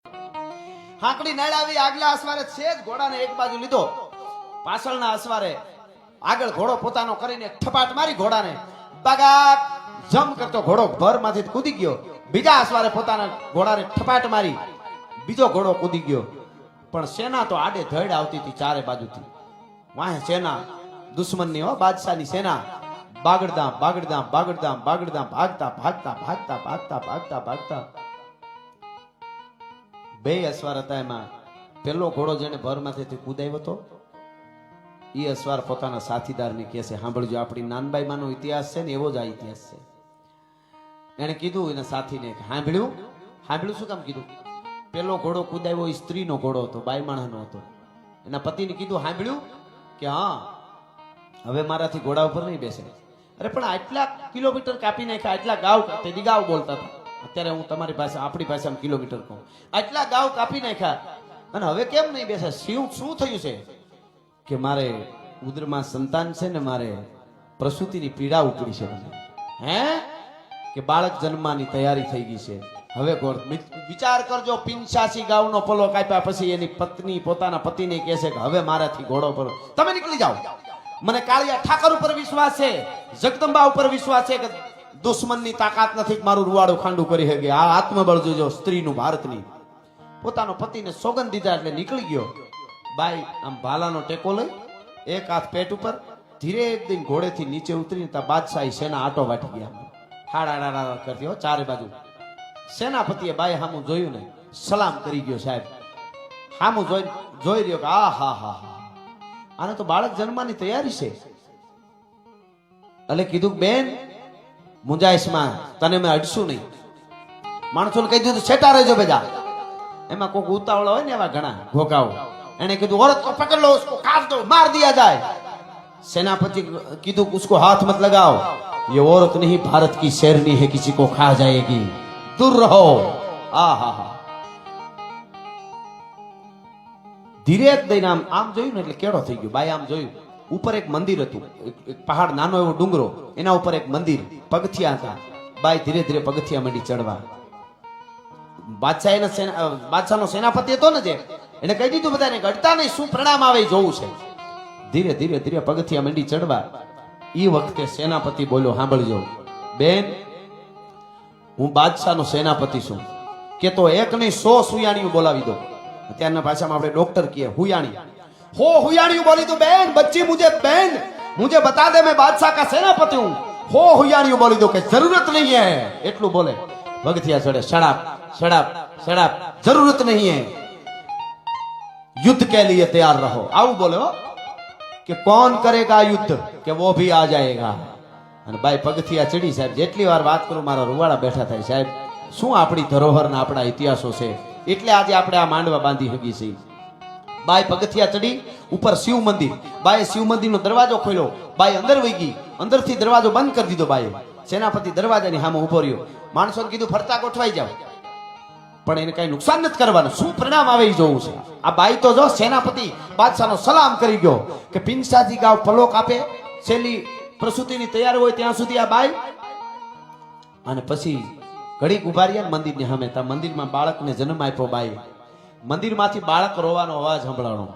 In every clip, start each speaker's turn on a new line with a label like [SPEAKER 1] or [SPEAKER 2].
[SPEAKER 1] હાંકડી નાળ આવી આગલા અસવારે છે જ ઘોડાને એક બાજુ લીધો, પાછળના અસવારે આગળ ઘોડો પોતાનો કરીને ઠપાટ મારી ઘોડાને બાગાટ જમ કરતો ઘોડો ભરમાંથી કૂદી ગયો. બીજા અસવારે પોતાના ઘોડાને ઠપાટ મારી બીજો ઘોડો કૂદી ગયો. પણ સેના તો આડે ધડ આવતી હતી ચારે બાજુથી. વાહે સેના દુશ્મનની હો, બાદશાહની સેના બાગડદામ બાગડદામ બાગડદામ બાગડદામ ભાગતા ભાગતા ભાગતા ભાગતા ભાગતા ભાગતા બે અસવાર હતા. એમાં પેલો ઘોડો જેને ભરમાંથી કૂદાયો હતો એ અસવાર પોતાના સાથીદારને કહે છે, સાંભળજો, આપણી નાનબાઈમાંનો ઇતિહાસ છે ને એવો જ આ ઇતિહાસ છે. એને કીધું એના સાથીને, સાંભળ્યું? સાંભળ્યું શું કામ કીધું? પેલો ઘોડો કૂદાયો એ સ્ત્રીનો ઘોડો હતો, બાઈમાણનો હતો. એના પતિને કીધું, સાંભળ્યું? કે હા, હવે મારાથી ઘોડા ઉપર નહીં બેસે. અરે પણ આટલા કિલોમીટર કાપી નાખ્યા, આટલા ગાવ, તેથી ગાવ બોલતા હતા. અત્યારે હું તમારી પાસે આપણી ભાષામાં કિલોમીટર કહું. આટલા ગાવ કાપી નાખ્યા અને હવે કેમ નહીં બેસે? શું થયું છે? કે મારે ઉદરમાં સંતાન છે ને મારે પ્રસૂતિની પીડા ઉપડી છે મને. હે? કે બાળક જન્મવાની તૈયારી થઈ ગઈ છે. હવે વિચાર કરજો, 85 ગાવનો પલો કાપ્યા પછી એની પત્ની પોતાના પતિને કહે છે કે હવે મારાથી ઘોડો પર તમે નીકળી જાઓ. મને કાળિયા ઠાકર ઉપર વિશ્વાસ છે, જગદંબા ઉપર વિશ્વાસ છે કે દુશ્મનની તાકાત નથી મારું રૂવાડું ખાંડું કરી શકે. આ આત્મબળ જોજો સ્ત્રીનું, ભારતની. પોતાનો પતિને સોગંદ દીધા એટલે નીકળી ગયો. બાઈ આમ ભાલાનો ટેકો લઈ એક હાથ પેટ ઉપર ધીરે એકદમ ઘોડેથી નીચે ઉતરીને તા બાદશાહી સેના આટો વાટી ગયા. હાડા કરતી હો ચારે બાજુ. સેનાપતિએ બાઈ હામું જોયું ને સલામ કરી ગયો. સાહેબ હામું જોઈ રહ્યો કે આ હા હા હા, આને તો બાળક જન્મવાની તૈયારી છે. એટલે કીધું, બેન મુંજાઈશમાં તને મેં અડશું નહીં. માણસોને કહી દીધું છેટા રહેજો બેજા. એમાં કોઈક ઉતાવળો હોય ને એવા ઘણા ઘોઘાઓ. એને કીધું औरत को पकड़ लो, उसको काट दो, मार दिया जाए. सेनापति कीधु उसको हाथ मत लगाओ, ये औरत नहीं भारत की शेरनी है, किसी को खा जाएगी, दूर रहो. आ हा हा. ધીરે દઈને આમ જોયું ને એટલે કેળો થઈ ગયો. બાઈ આમ જોયું, ઉપર એક મંદિર હતું, એક પહાડ, નાનો એવો ડુંગરો, એના ઉપર એક મંદિર, પગથિયા હતા. બાઈ ધીરે ધીરે પગથિયા માંડી ચડવા. બાદશાહનો સેનાપતિ હતો ને જે, એને કહી દીધું બધાને ગડતા નહીં, શું પ્રણામ આવે જોવું છે. ધીરે ધીરે ધીરે પગથિયા માંડી ચડવા. એ વખતે સેનાપતિ બોલ્યો, સાંભળજો બેન, હું બાદશાહનો સેનાપતિ છું, કે તો એક નહીં 100 સુયાણીઓ બોલાવી દો. અત્યારના ભાષામાં આપણે ડોક્ટર કહીએ હુયાણી. हो हुयाणियों बोली तो बहन बच्ची मुझे बता दे, मैं बादशाह का सेनापति हूं. हो हुयाणियों बोली दो कि जरूरत नहीं है. એટલું બોલે. ભગતિયા ચડે, શરાબ शराब शराब, जरूरत नहीं है, युद्ध के लिए तैयार रहो. આવું બોલે હો, કે કોણ કરેગા યુદ્ધ, કે वो भी आ जाएगा. અને બાઈ પગથિયા ચડી. સાહેબ જેટલી વાર વાત કરું મારા રૂવાડા બેઠા થાય. સાહેબ શું આપણી ધરોહર ના આપણા ઇતિહાસો છે, એટલે આજે આપણે આ માંડવા બાંધી શકી છીએ. બાઈ પગથિયા ચડી, ઉપર શિવ મંદિર. બાઈ શિવ મંદિરનો દરવાજો ખોલ્યો. બાઈ અંદર વહી ગઈ, અંદરથી દરવાજો બંધ કરી દીધો. બાઈ સેનાપતિ દરવાજાની સામે ઉભો રહ્યો. માણસોને કીધું ફરતા ગોઠવાઈ જાવ, પણ એને કઈ નુકસાન નથી કરવાનું, શું પરિણામ આવે એ જોવું છે. આ બાઈ તો જો સેનાપતિ બાદશાહનો સલામ કરી ગયો કે 85 ગાવ પલો કાપે, છેલ્લી પ્રસૂતિની તૈયારી હોય ત્યાં સુધી આ બાઈ. અને પછી ઘડીક ઉભા રહ્યા મંદિરની સામે. તા મંદિરમાં બાળકને જન્મ આપ્યો બાઈ. મંદિરમાંથી બાળક રોવાનો અવાજ સંભળાણો.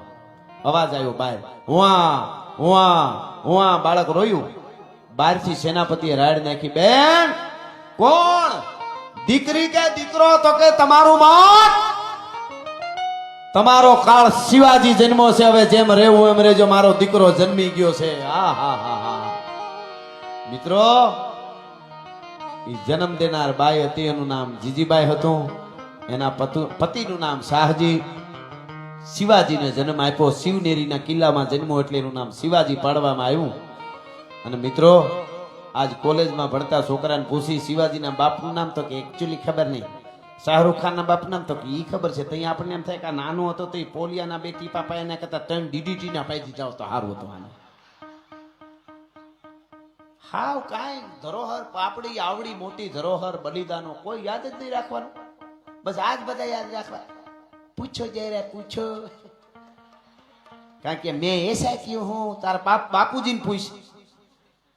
[SPEAKER 1] અવાજ આવ્યો બહાર, હુઆ હુઆ હુઆ. બાળક રોયું. બહારથી સેનાપતિએ રાડ નાખી, બેન કોણ, દીકરી કે દીકરો? તો કે તમારું મોત, તમારો કાળ શિવાજી જન્મો છે, હવે જેમ રહેવું એમ રહેજો, મારો દીકરો જન્મી ગયો છે. હા હા હા હા. મિત્રો, એ જન્મ દેનાર બાઈ હતી, એનું નામ જીજીબાઈ હતું. એના પતિનું નામ શાહજી. શિવાજીને જન્મ આપ્યો. શિવનેરીના કિલ્લામાં જન્મો એટલે એનું નામ શિવાજી પાડવામાં આવ્યું. અને મિત્રો, આજ કોલેજમાં ભણતા છોકરાને પૂછી શિવાજીના બાપનું નામ, તો કે એકચ્યુઅલી ખબર નહીં. શાહરુખ ખાનના બાપનું નામ, તો કે ઈ ખબર છે. તો આપણને એમ થાય કે નાનો હતો તો એ પોલિયાના 2 ટીપા પાયા એના કરતા 3 DDT ના પાઈ દીધા તો સારું હતું. આને હાવ કાંઈ ધરોહર, પાપડી આવડી મોટી ધરોહર, બલિદાનો કોઈ યાદ જ નહીં રાખવાનું. બસ આજ બધા યાદ રાખવા. પૂછો જયરા પૂછો, કારણ કે મેં એસા ક્યું હું. તારા બાપુજીને પૂછ,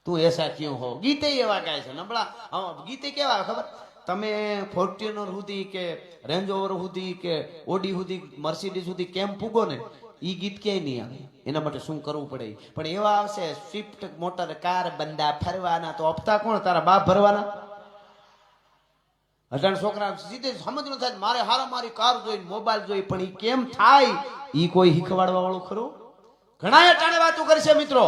[SPEAKER 1] તું એસા ક્યું હો. ગીતે એવા ગાય છે નબળા. ગીતે કેવા ખબર, તમે ફોર્ચ્યુનર સુધી કે રેન્જ ઓવર સુધી કે ઓડી સુધી મર્સિડીઝ સુધી કેમ પૂગો ને ઈ ગીત ક્યાંય નહીં આવે. એના માટે શું કરવું પડે. પણ એવા આવશે સ્વિફ્ટ મોટર કાર બંદા ફરવાના, તો હપ્તા કોણ? તારા બાપ ભરવાના. અઢાર છોકરા સીધે સમજ ન થાય મારે હારા મારી કાર જોઈ મોબાઈલ જોઈ, પણ ઈ કેમ થાય ઈ કોઈ શીખવાડવા વાળું ખરું? ઘણા અટાણે વાતો કરશે મિત્રો,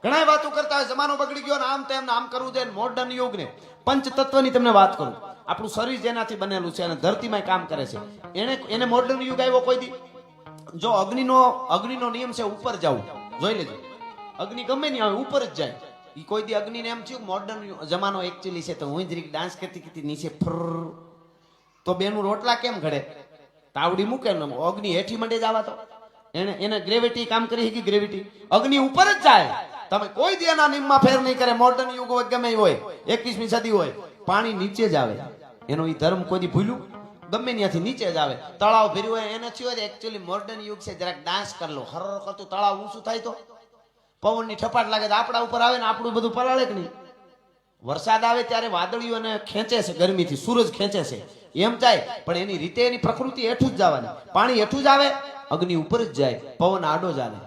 [SPEAKER 1] ઘણા વાતો કરતા હોય જમાનો બગડી ગયો ને આમ તેમ આમ કરવું છે. મોડર્ન યુગ ને પંચતત્વની તમને વાત કરું. આપણું શરીર જેનાથી બનેલું છે અને ધરતીમાં કામ કરે છે, એને મોડર્ન યુગ આવ્યો કોઈ દી? જો અગ્નિનો નિયમ છે ઉપર જવું, જોઈ લેજો. અગ્નિ ગમે નહીં આવે ઉપર જ જાય. ઈ કોઈ દી અગ્નિને એમ થયું મોડર્ન જમાનો એકચ્યુઅલી છે તો હું જરીક ડાન્સ કરતી કરતી નીચે ફર, તો બેનું રોટલા કેમ ઘડે? તાવડી મૂકે ને અગ્નિ હેઠી મંડે જવા, તો એને ગ્રેવિટી કામ કરી શકી. ગ્રેવિટી અગ્નિ ઉપર જ જાય. તમે કોઈ દી એના નિયમમાં ફેર નહીં કરે. મોડર્ન યુગ હોય ગમે હોય 21મી સદી હોય, પાણી નીચે જ આવે. એનો ઈ ધર્મ કોઈ દી ભૂલ્યું? ગમે ત્યાંથી નીચે જ આવે. તળાવ ભર્યું હોય એને થયું એકચ્યુઅલી મોડર્ન યુગ છે જરાક ડાન્સ કરી લો, હર કરતું તળાવ ઊંચું થાય તો પવનની ઠપાટ લાગે તો આપણા ઉપર આવે ને આપણું બધું પલાળે કે નહીં? વરસાદ આવે ત્યારે વાદળીઓને ખેંચે છે ગરમીથી, સૂરજ ખેંચે છે એમ જાય, પણ એની રીતે એની પ્રકૃતિ હેઠું જ જવાની. પાણી હેઠું જ આવે, અગ્નિ ઉપર જ જાય, પવન આડો જ હાલે.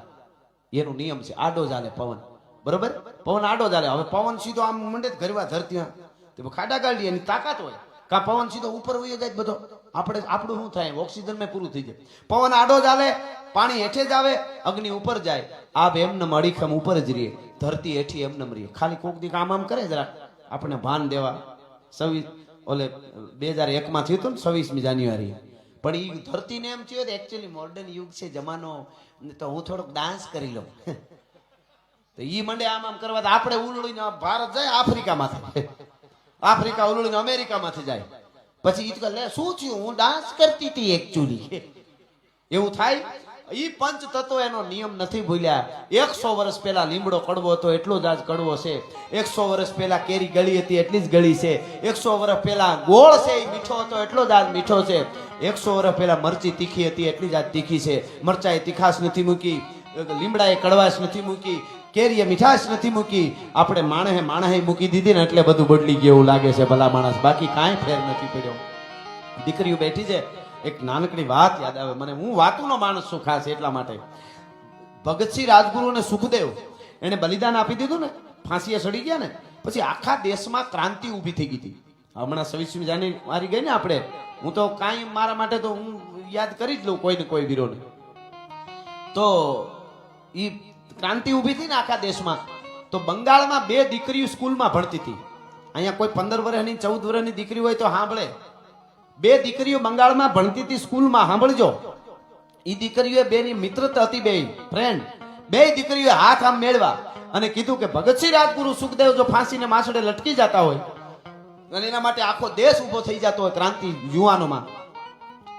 [SPEAKER 1] એનો નિયમ છે આડો જ હાલે પવન, બરોબર? પવન આડો જ હાલે. હવે પવન સીધો આમ મંડે ઘરવા ધરતી ખાડા કાઢી એની તાકાત હોય, કા પવન સીધો ઉપર વયો જાય બધો, આપણું શું થાય? ઓક્સિજન માં પૂરું થઈ જાય. પવન આડો જ હાલે, પાણી હેઠે જ આવે, અગ્નિ ઉપર જાય. આ એમને અડીખમ ઉપર જ રહીએ, ધરતી હેઠી એમને રહીએ. ખાલી કોક દી કામ આમ કરે જરા આપણે ભાન દેવા. 2001 માં થયું હતું ને 26મી જાન્યુઆરી, પણ ઈ ધરતીને એમ થયું એકચ્યુઅલી મોડર્ન યુગ છે જમાનો, તો હું થોડોક ડાન્સ કરી લઉં. તો ઈ મંડે આમ કરવા, આપણે ઉલળીને ભારત જાય આફ્રિકામાંથી, આફ્રિકા ઉલળીને અમેરિકામાંથી જાય. પછી ઈ લે શું થયું? હું ડાન્સ કરતી હતી એકચ્યુઅલી. એવું થાય. ઈ પંચ તત્વ એનો નિયમ નથી ભૂલ્યા. 100 વર્ષ પહેલા લીમડો કડવો હતો એટલો જ આજ કડવો છે. 100 વર્ષ પહેલા કેરી ગળી હતી એટલી જ ગળી છે. 100 વર્ષ પહેલા ગોળ છે એ મીઠો હતો એટલો જ આજ મીઠો છે. 100 વર્ષ પહેલા મરચી તીખી હતી એટલી જ આજ તીખી છે. મરચાએ તીખાશ નથી મૂકી, લીમડાએ કડવાશ નથી મૂકી, કેરીએ મીઠાશ નથી મૂકી. આપણે માણસે મૂકી દીધી ને એટલે બધું બદલી ગયું એવું લાગે છે ભલા માણસ, બાકી કાંઈ ફેર નથી પડ્યો. દીકરીઓ બેઠી છે. એક નાનકડી વાત યાદ આવે મને. હું વાતુનો માણસ છું ખાસ એટલા માટે. ભગતસિંહ રાજગુરુ અને સુખદેવ એને બલિદાન આપી દીધું ને, ફાંસીએ સડી ગયા ને, પછી આખા દેશમાં ક્રાંતિ ઊભી થઈ ગઈ હતી. હમણાં 26મી જાન્યુઆરી ગઈ ને આપણે, હું તો કાંઈ મારા માટે તો હું યાદ કરી જ લઉં કોઈ ને કોઈ વીરોને. તો ઈ ક્રાંતિ ઊભી હતી ને આખા દેશમાં. તો બંગાળમાં 2 દીકરીઓ સ્કૂલમાં ભણતી હતી. અહીંયા કોઈ 15 વર્ષની 14 વર્ષની દીકરી હોય તો સાંભળે. 2 દીકરીઓ બંગાળમાં ભણતી હતી સ્કૂલમાં, સાંભળજો. ઈ દીકરીઓ બેની મિત્રતા હતી, બે ફ્રેન્ડ. 2 દીકરીઓ હાથ આમ મેળવા અને કીધું કે ભગતસિંહ રાજગુરુ સુખદેવ જો ફાંસીને માસડે લટકી જતા હોય અને એના માટે આખો દેશ ઉભો થઈ જતો હોય ક્રાંતિ યુવાનોમાં,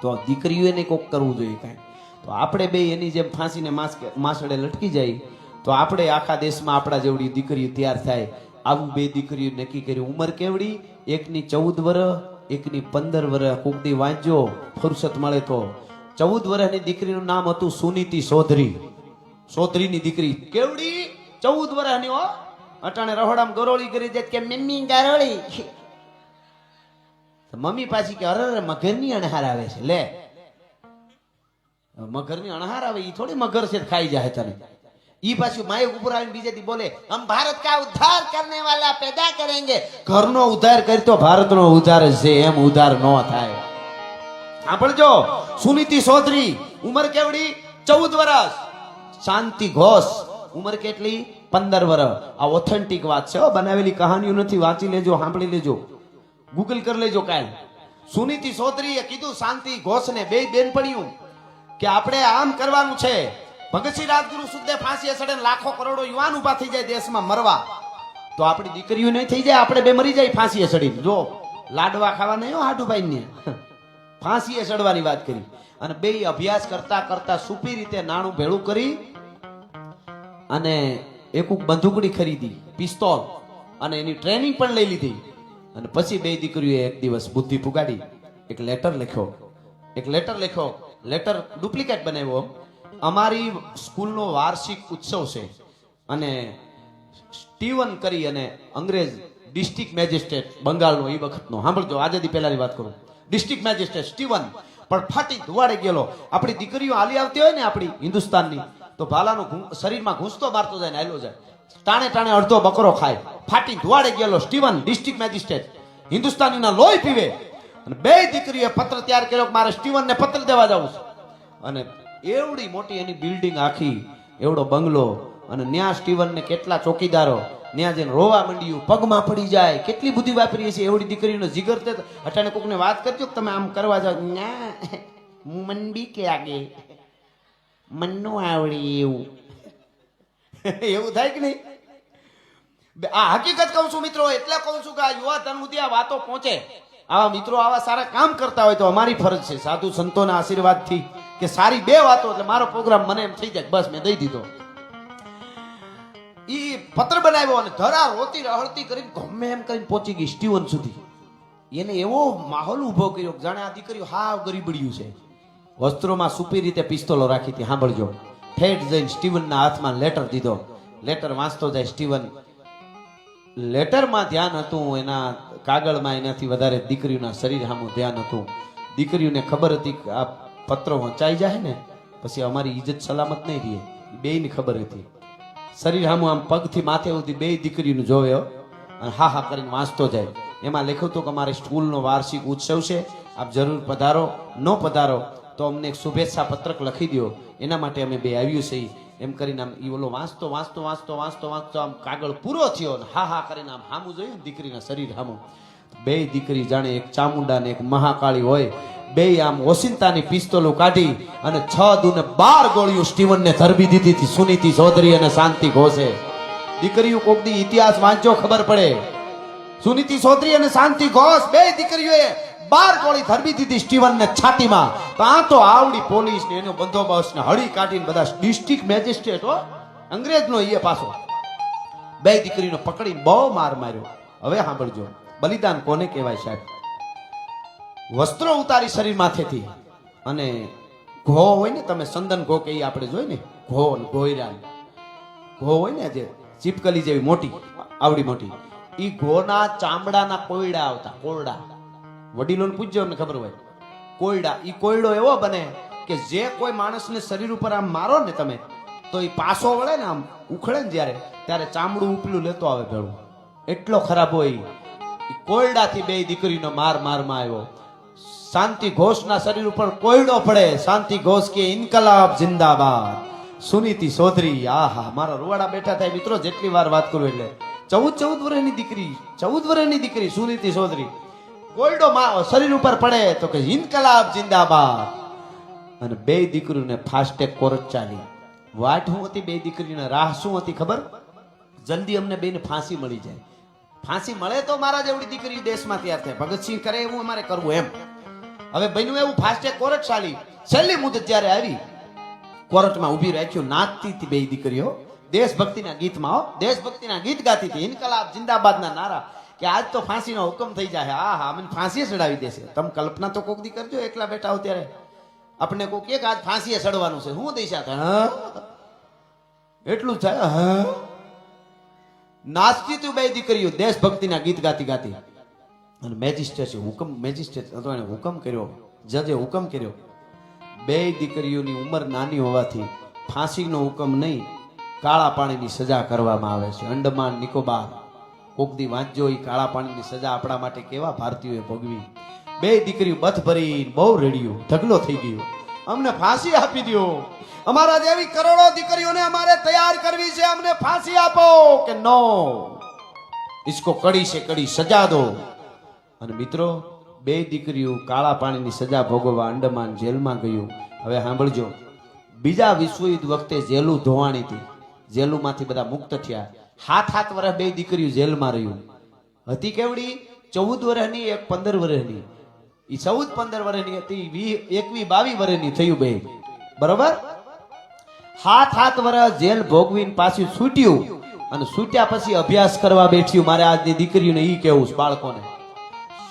[SPEAKER 1] તો દીકરીઓને કોક કરવું જોઈએ કાંઈ. તો આપણે બે એની જેમ ફાંસીને માસડે લટકી જાય તો આપણે આખા દેશમાં આપણા જેવડી દીકરીઓ તૈયાર થાય. આવું 2 દીકરીઓ નક્કી કર્યું. ઉંમર કેવડી? એકની 14 વર્ષ, એકની 15 વર્ષ. કોક દી વાંચજો ફુરસત મળે તો. 14 વર્ષની દીકરીનું નામ હતું સુનીતિ ચૌધરી. ચૌધરીની દીકરી કેવડી? 14 વર્ષની હો. અટાણે રહોડામાં ગરોળી કરી દે કે મમ્મી ગરોળી. મમ્મી પાછી કે અરે મગરની અણહાર આવે છે. લે મગરની અણહાર આવે ઈ થોડી મગર છે ખાઈ જાય તને. ઈ પાછું માયક ઉપર આવીને બીજે દી બોલે હમ ભારત કા ઉદ્ધાર કરને વાલા પેદા કરેંગે. ઘરનો ઉદ્ધાર કરી તો ભારતનો ઉદ્ધાર છે, એમ ઉદ્ધાર નો થાય. સાંભળજો, સુનીતિ ચૌધરી ઉંમર કેવડી? 14 વર્ષ. શાંતિ ઘોષ ઉંમર કેટલી? 15 વર્ષ. આ ઓથેન્ટિક વાત છે, બનાવેલી કહાનીઓ નથી. વાંચી લેજો, સાંભળી લેજો, ગૂગલ કરી લેજો કાલ. સુનીતિ ચૌધરીએ કીધું શાંતિ ઘોષને, 2 બેનપણીઓ, કે આપણે આમ કરવાનું છે. ભગતસિંહ રાજગુરુ સુખદેવ ફાંસીએ ચડે, લાખો કરોડો યુવાન ઉભા થઈ જાય દેશમાં મરવા, તો આપણી દીકરીઓ નહીં થઈ જાય, આપણે 2 મરી જાય ફાંસીએ ચડીને. જો લાડવા ખાવા નહીં હો હાડુભાઈ ને, ફાંસીએ ચડવાની વાત કરી. અને 2 અભ્યાસ કરતા કરતા સુપી રીતે નાણું ભેળું કરી અને એક બંદૂકડી ખરીદી, પિસ્તોલ, અને એની ટ્રેનિંગ પણ લઈ લીધી. અને પછી 2 દીકરીઓએ એક દિવસ બુદ્ધિ પુગાડી, એક લેટર લખ્યો. લેટર ડુપ્લિકેટ બનાવ્યો. અમારી સ્કૂલનો વાર્ષિક ઉત્સવ છે અને સ્ટીવન કરી અને અંગ્રેજ ડિસ્ટ્રિક્ટ મેજિસ્ટ્રેટ બંગાળનો એ વખતનો, સાંભળજો આઝાદી પહેલાની વાત કરું. ડિસ્ટ્રિક્ટ મેજિસ્ટ્રેટ સ્ટીવન પણ ફાટી ધુવાડે ગયેલો. આપણી દીકરીઓ હાલી આવતી હોય ને આપણી હિન્દુસ્તાનની, તો ભાલાનું શરીરમાં ઘૂંસતો મારતો જાય ને હાલ્યો જાય, ટાણે ટાણે અડધો બકરો ખાય. ફાટી ધુવાડે ગયેલો સ્ટીવન ડિસ્ટ્રિક્ટ મેજિસ્ટ્રેટ હિન્દુસ્તાનીના લોહી પીવે. અને બે દીકરીઓએ પત્ર તૈયાર કર્યો કે મારે સ્ટીવનને પત્ર દેવા જવું છે. અને એવડી મોટી એની બિલ્ડિંગ આખી, એવડો બંગલો, અને ન્યા સ્ટીવનને કેટલા ચોકીદારો, ન્યા જઈને રોવા માંડ્યું, પગમાં પડી જાય. કેટલી બુદ્ધિ વાપરી છે એવડી દીકરીનો જીગર. તે અટાણે કોકને વાત કરજો કે તમે આમ કરવા જાવ, ના મન બી કે આગે મન નો આવડી એવું એવું થાય કે નહીં? આ હકીકત કહું છું મિત્રો, એટલે કહું છું કે આ યુવા ધન સુધી આ વાતો પહોંચે. આવા મિત્રો આવા સારા કામ કરતા હોય તો અમારી ફરજ છે સાધુ સંતોના આશીર્વાદથી કે સારી બે વાતો, એટલે મારો પ્રોગ્રામ મને એમ થઈ જાય બસ મેં દઈ દીધો. ઈ પત્ર બનાવ્યો અને ધરા રોતી રહળતી કરીને ગમે એમ કરીને પહોંચી ગઈ સ્ટીવન સુધી. એને એવો માહોલ ઉભો કર્યો જાણે આ દીકરીઓ હાવ ગરીબડ્યું છે. વસ્ત્રોમાં સુપી રીતે પિસ્તોલો રાખી હતી. સાંભળજો, ઠેઠ જઈને સ્ટીવનના હાથમાં લેટર દીધો. લેટર વાંચતો જાય સ્ટીવન. લેટરમાં ધ્યાન હતું એના કાગળમાં, એનાથી વધારે દીકરીઓના શરીર સામું ધ્યાન હતું. દીકરીઓને ખબર હતી કે આ પત્રો વંચાઈ જાય ને પછી અમારી ઇજ્જત સલામત નહીં રહે. બેયની ખબર હતી. શરીર સામું આમ પગથી માથે સુધી બે દીકરીઓનું જોવે અને હા હા કરીને વાંચતો જાય. એમાં લખ્યું હતું કે અમારી સ્કૂલનો વાર્ષિક ઉત્સવ છે, આપ જરૂર પધારો. ન પધારો તો અમને એક શુભેચ્છા પત્રક લખી દો, એના માટે અમે બે આવ્યું છે. એમ કરીને આમ ઈ ઓલો વાંચતો વાંચતો વાંચતો વાંચતો વાંચતો આમ કાગળ પૂરો થયો ને હા હા કરીને આમ હામું જોયું દીકરીના શરીર હામું. બે દીકરી જાણે એક ચામુંડા ને એક મહાકાળી હોય. બે આમ ઓસિંતાની પિસ્તોલો કાઢી અને 6 દુને 12 ગોળીઓ સ્ટીવનને ધરબી દીધી હતી. સુનીતિ ચૌધરી અને શાંતિ ઘોષે. દીકરીઓ કોક દી ઇતિહાસ વાંચજો ખબર પડે. સુનીતિ ચૌધરી અને શાંતિ ઘોષ બે દીકરીઓએ 12 ગોળી ધરબી દીધી સ્ટીવનને છાતીમાં. ત્યાં તો આવડી પોલીસ ને એનો બંદોબસ્ત ને હળી કાઢીને બધા ડિસ્ટ્રિક્ટ મેજિસ્ટ્રેટ હો અંગ્રેજનો એ પાછો બે દીકરીનો પકડીને બહુ માર માર્યો. હવે સાંભળજો, બલિદાન કોને કહેવાય સાહેબ? વસ્ત્રો ઉતારી શરીર માથેથી અને ઘો હોય ને, તમે સંદન ઘો કે આપણે જોઈ ને, ઘો ગોયરા ઘો હોય ને જે ચીપકલી જેવી મોટી આવડી મોટી, ઈ ઘોના ચામડાના કોયડા આવતા. કોયડા વડીલોને પૂછજો ને ખબર હોય. કોયડા, ઈ કોયડો એવો બને કે જે કોઈ માણસને શરીર ઉપર આમ મારો ને તમે તો ઈ પાસો વળે ને આમ ઉખડે ને જ્યારે, ત્યારે ચામડું ઉપલું લેતો આવે ભેળું. એટલો ખરાબ હોય. ઈ કોયડાથી બે દીકરીનો માર મારમાં આવ્યો. શાંતિ ઘોષના શરીર ઉપર કોયડો પડે. શાંતિ ઘોષ કે ઇન્કલાબ જિંદાબાદ. સુનીતિ ચૌધરી, આહા મારા રૂવાડા બેઠા થાય મિત્રો જેટલી વાર વાત કરું એટલે. 14 વર્ષની દીકરી, 14 વર્ષની દીકરી સુનીતિ ચૌધરી, કોયડો શરીર ઉપર પડે તો કે ઇન્કલાબ જિંદાબાદ. અને બે દીકરીઓને ફાસ્ટેગ કોર્ટ ચાલી. વાટ શું હતી બે દીકરીને? રાહ શું હતી ખબર? જલ્દી અમને બેને ફાંસી મળી જાય. ફાંસી મળે તો મારા જેવડી દીકરી દેશમાં તૈયાર થાય. ભગતસિંહ કરે એવું અમારે કરવું એમ. હવે બન્યું એવું, ફાસ્ટેગ કોર્ટ ચાલી. છેલ્લી મુદત જ્યારે આવી, કોર્ટમાં ઊભી રાખ્યું. નાચતી હતી બે દીકરીઓ દેશભક્તિના ગીતમાં. દેશભક્તિના ગીત ગાતી હતી, ઇન્કલાબ જિંદાબાદના નારા, કે આજ તો ફાંસીનો હુકમ થઈ જાય. હા હા અમને ફાંસીએ ચડાવી દેશે. તમે કલ્પના તો કોક દી કરજો, એકલા બેઠા હો ત્યારે આપણે કોક કે આજ ફાંસીએ ચડવાનું છે, હું દિશા થાય એટલું થાય. હા નાચતી તું બે દીકરીઓ દેશભક્તિના ગીત ગાતી ગાતી. અને મેજિસ્ટ્રેટ હુકમ, મેજિસ્ટ્રેટ હતો એને હુકમ કર્યો, જજે હુકમ કર્યો. બે દીકરીઓની ઉંમર નાની હોવાથી ફાંસીનો હુકમ નહીં, કાળા પાણીની સજા કરવામાં આવે છે. અંડમાન નિકોબાર કોક દી વાંચજો. એ કાળા પાણીની સજા આપણા માટે કેવા ભારતીયોએ ભોગવી. બે દીકરીઓ બથ ભરી બહુ રેડિયું, ઢગલો થઈ ગયો, અમને ફાંસી આપી દો. અમારા જેવી કરોડો દીકરીઓને અમારે તૈયાર કરવી છે, અમને ફાંસી આપો. કે નો, ઇસકો કડી સે કડી સજા દો. અને મિત્રો બે દીકરીઓ કાળા પાણીની સજા ભોગવવા અંડમાન જેલમાં ગયું. હવે સાંભળજો, બીજા વિશ્વયુદ્ધ વખતે જેલું ધોવાણી હતી. જેલુમાંથી બધા મુક્ત થયા. 7 વર્ષ બે દીકરીઓ જેલમાં રહ્યું. હતી કેવડી? 14 વર્ષની, એક 15 વર્ષની. ઈ 14-15 વર્ષની હતી, 21-22 વર્ષની થયું બે. બરોબર? 7 વર્ષ જેલ ભોગવીને પાછું છૂટ્યું અને છૂટ્યા પછી અભ્યાસ કરવા બેઠ્યું. મારે આજની દીકરીઓને ઈ કેવું છે બાળકોને,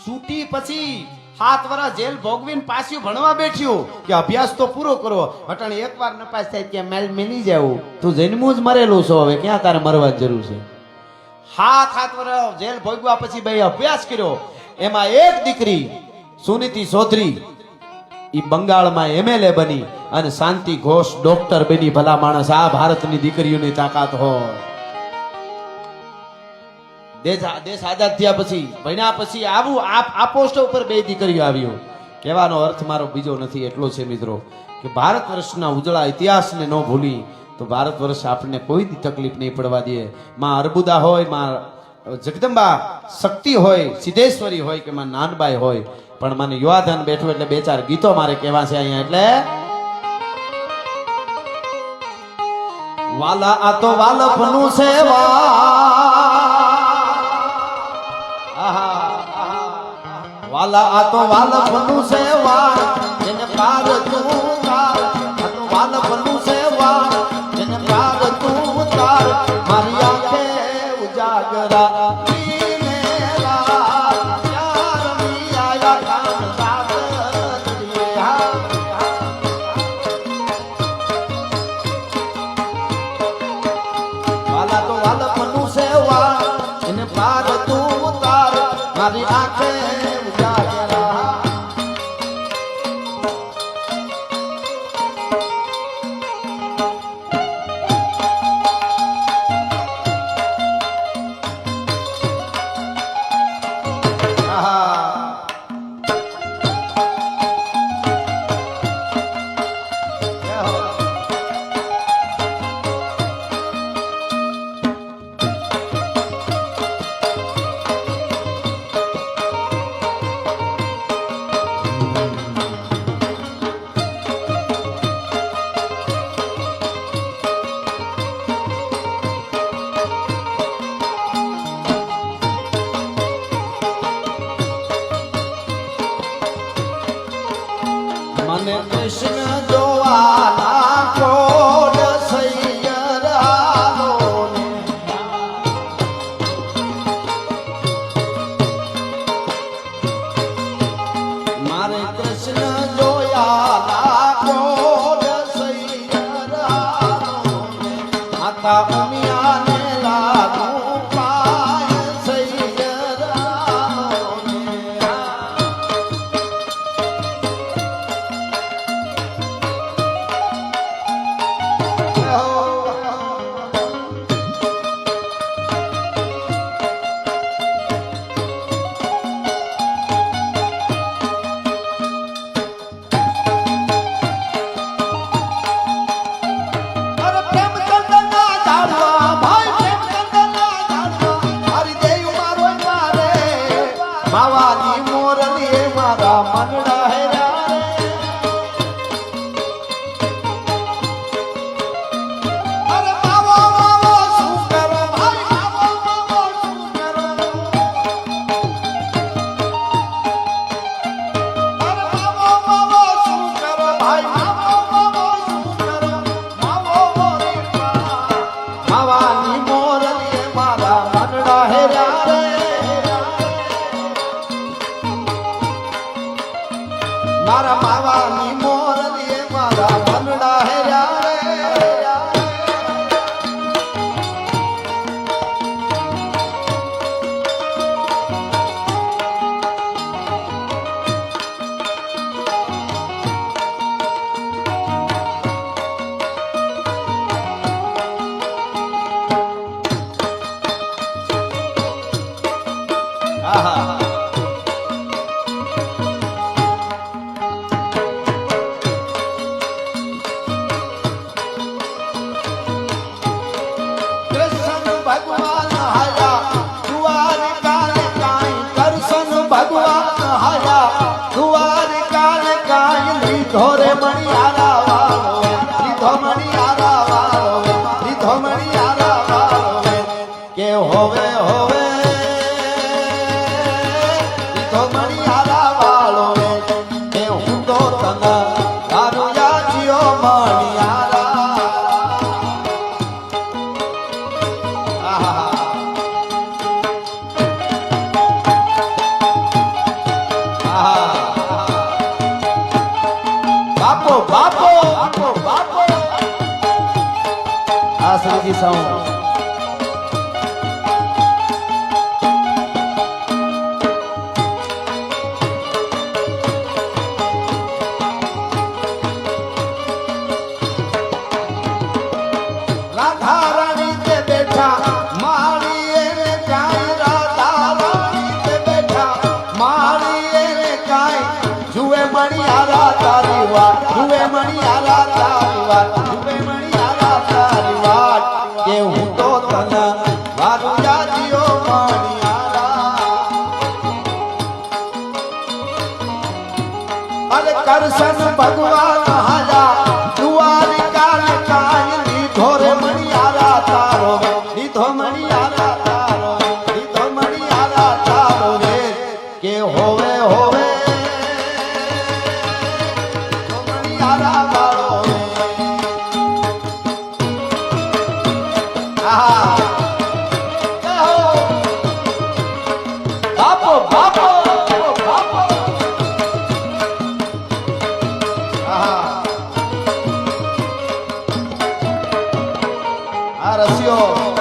[SPEAKER 1] છૂટી પછી 7 વર્ષ જેલ ભોગવીને પાછું ભણવા બેઠ્યું કે અભ્યાસ તો પૂરો કરવો. અટાણે એકવાર નપાસ થાય કે મેલ મિલી જાવ, તું જન્મું જ મરેલું છો, હવે ક્યાં તારે મરવાની જરૂર છે? સાત વર્ષ જેલ ભોગવા પછી બે અભ્યાસ કર્યો. એમાં એક દીકરી સુનીતિ ચૌધરી ઈ બંગાળમાં એમએલએ બની અને શાંતિ ઘોષ ડોક્ટર બની. ભલા માણસ, આ ભારતની દીકરીઓની તાકાત હોય. દેશ આઝાદ થયા પછી ભણ્યા પછી આવું આ પોસ્ટ ઉપર બે દીકરીઓ આવ્યો. કહેવાનો અર્થ મારો બીજો નથી, એટલો છે મિત્રો કે ભારત વર્ષના ઉજળા ઇતિહાસને ન ભૂલી તો ભારત વર્ષ આપણને કોઈ તકલીફ નહીં પડવા દે. માં અર્બુદા હોય, માં જગદંબા શક્તિ હોય, સિદ્ધેશ્વરી હોય કે માં નાનબાઈ હોય, પણ મને યુવાધન બેઠું એટલે બે ચાર ગીતો મારે કહેવા છે અહીંયા. એટલે વાલા આ તો વાલપનું સેવા, વાલા આ તો વાલપનું સેવા, જેને પાર તું તાર, આ તો વાલપનું સેવા, જેને પાર તું તાર, મારી આંખે ઉજાગરા મારી આંખે ઉજાગરા. મને કૃષ્ણ જોવાના કોડ સૈયરાનો ને, મારે કૃષ્ણ જોયાના કોડ સૈયરાનો ને, માતા ઉમિયાને લાગુ પાય સૈયરાનો ને. માવાની મોરલી મારા મનડા હેરા રે, અરે માવો માવો શું કરો ભાઈ, માવો માવો શું કરો, અરે માવો માવો શું કરો ભાઈ, માવો માવો શું કરો, માવો મોરી માવાની મોરલી મારા મનડા હેરા રે, મારા માવાની મોરલી મારા મનડા હેરા રે. આહા ભગવાન હાયા દ્વારકા ને કાઈ, કરશન ભગવાન હાયા દ્વારકા ને કાઈ, લીધો રે મણિયારા વાળો, લીધો મણિયારા વાળો, લીધો મણિયારા વાળો, કે હોવે હોવે લીધો મણિયારા વાળો, કે હું તો તને તારું યાચિયો મણિયારા. બાપો બાપો બાપો બાપો આ શ્રીજી સાઉન્ડ જુએ મણિયારા તારી વાત જુએ મણિયારા તારી વાત કે હું તો તને વારું જાજીઓ મણિયારા અરે કરશન ભગવાન હાજા દ્વારિકા ને કાય લીધો રે મણિયારા તારો લીધો મણિયારા તારો લીધો મણિયારા તારો રે કે હોવે હોવે મણિયારા વાળો રે આહા બાપો બાપો બાપો આહા આ રસિયો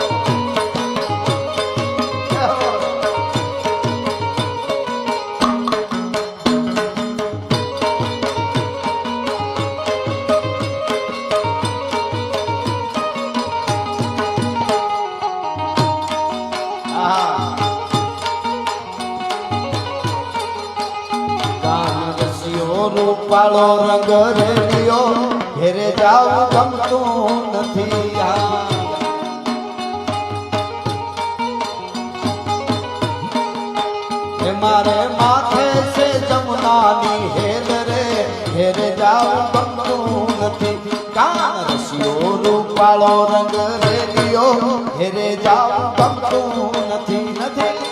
[SPEAKER 1] રૂપાળો રંગ રેલિયો ઘેરે જાવ ગમતું નથી મારે માથે છે જમનાની હેલ રે ઘેરે જાવ ગમતું નથી કાન રસિયો રૂપાળો રંગ રેલિયો ઘેરે જાવ ગમતું નથી નથી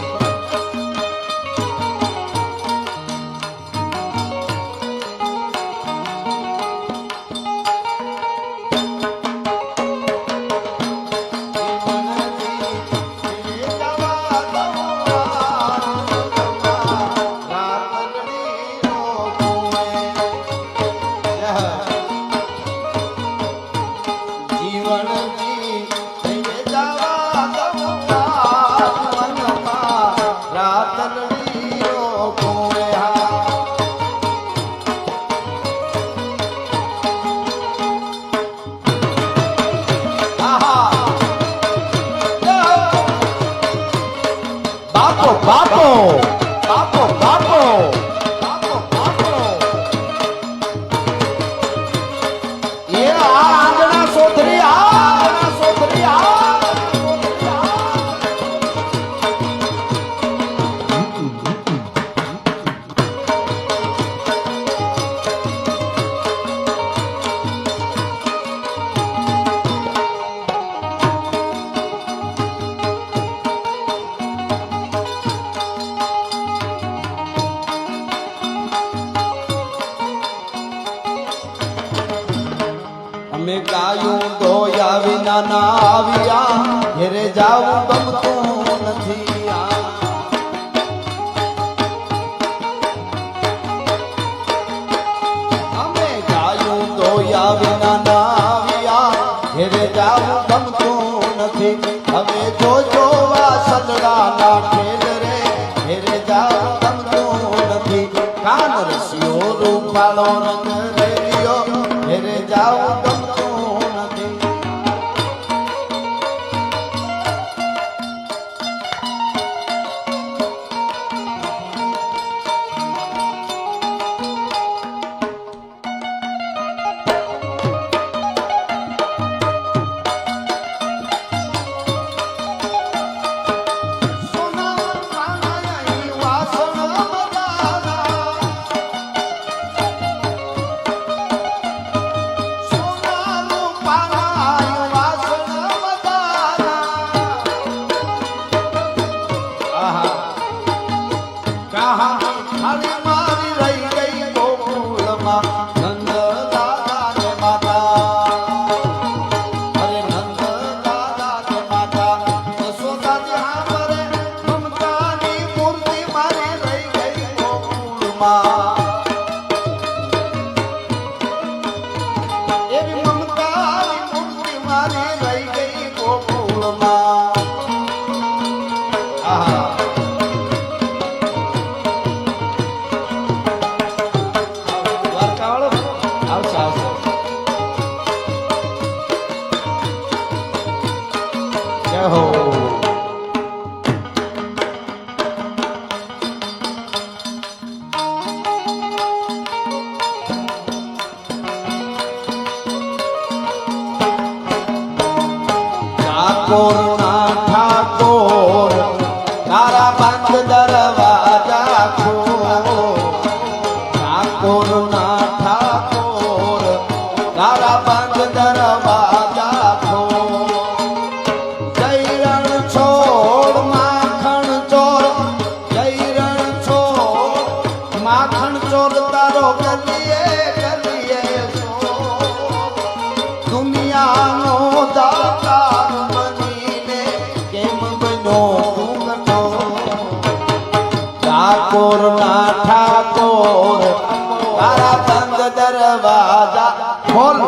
[SPEAKER 1] બાપો બાપો બાપો બાપો બાપો એ આંગણા સોધરી આંગણા સોધરી અમે ગાયું ધોયા વિના ના આવ્યા ઘેરે જાવું ગમતું નથી અમે ગાયું ધોયા વિના ના આવ્યા ઘેરે જાવું ગમતું નથી હવે જોજો વાસલડા ના ખેલ રે ઘેરે જાવું ગમતું નથી કાન રસિયો રૂપાળો રંગ રેલિયો ઘેરે જાવું ઠાકોરના ઠાકોર તારા બંધ દરવાજા ખોલ ઠાકોરના ઠાકોર તારા બંધ દરવાજા ખોલ જય રણ છોડ માખણ ચોર જય રણ છોડ માખણ ચોર તારો ગલીએ ગલીએ દુનિયાનો દાતાર બનીને કેમ બન્યો ઊંઘતો ઠાકોરના ઠાકોર તારા બંધ દરવાજા ખોલ